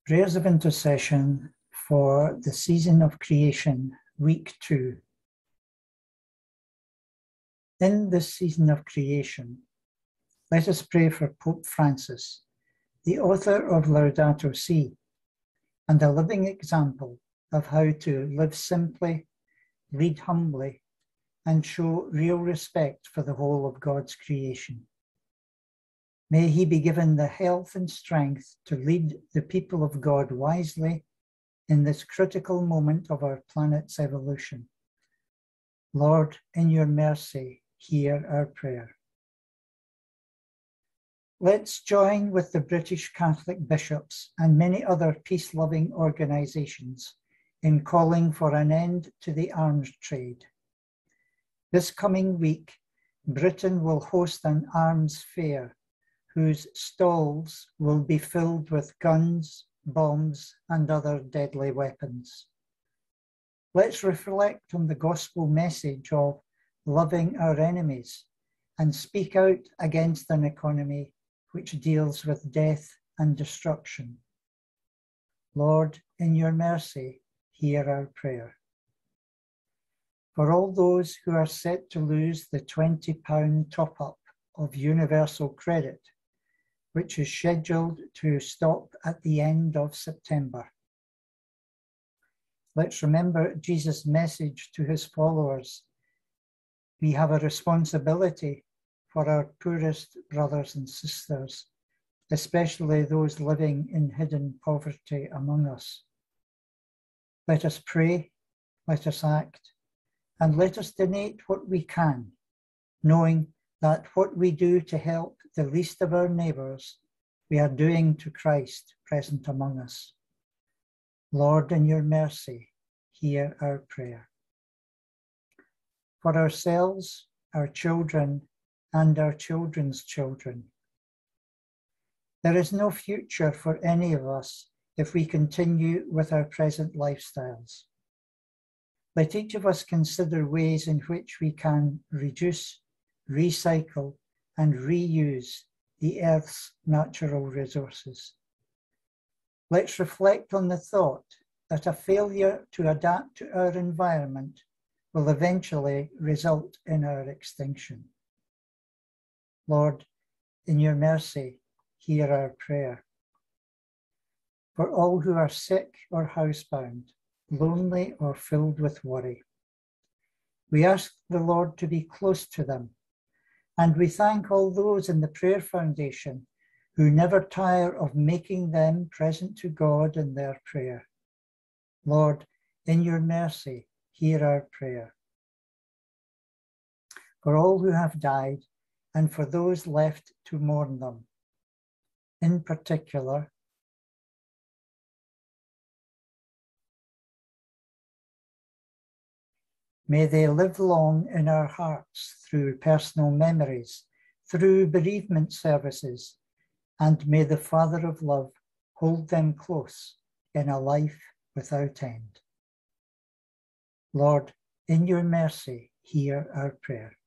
Prayers of Intercession for the Season of Creation, Week 2. In this season of creation, let us pray for Pope Francis, the author of Laudato Si, and a living example of how to live simply, lead humbly, and show real respect for the whole of God's creation. May he be given the health and strength to lead the people of God wisely in this critical moment of our planet's evolution. Lord, in your mercy, hear our prayer. Let's join with the British Catholic bishops and many other peace-loving organisations in calling for an end to the arms trade. This coming week, Britain will host an arms fair whose stalls will be filled with guns, bombs, and other deadly weapons. Let's reflect on the gospel message of loving our enemies and speak out against an economy which deals with death and destruction. Lord, in your mercy, hear our prayer. For all those who are set to lose the £20 top-up of universal credit, which is scheduled to stop at the end of September. Let's remember Jesus' message to his followers. We have a responsibility for our poorest brothers and sisters, especially those living in hidden poverty among us. Let us pray, let us act, and let us donate what we can, knowing that what we do to help the least of our neighbours, we are doing to Christ present among us. Lord, in your mercy, hear our prayer. For ourselves, our children, and our children's children. There is no future for any of us if we continue with our present lifestyles. Let each of us consider ways in which we can reduce, recycle, and reuse the Earth's natural resources. Let's reflect on the thought that a failure to adapt to our environment will eventually result in our extinction. Lord, in your mercy, hear our prayer. For all who are sick or housebound, lonely or filled with worry, we ask the Lord to be close to them, and we thank all those in the Prayer Foundation who never tire of making them present to God in their prayer. Lord, in your mercy, hear our prayer. For all who have died, and for those left to mourn them, in particular, may they live long in our hearts through personal memories, through bereavement services, and may the Father of love hold them close in a life without end. Lord, in your mercy, hear our prayer.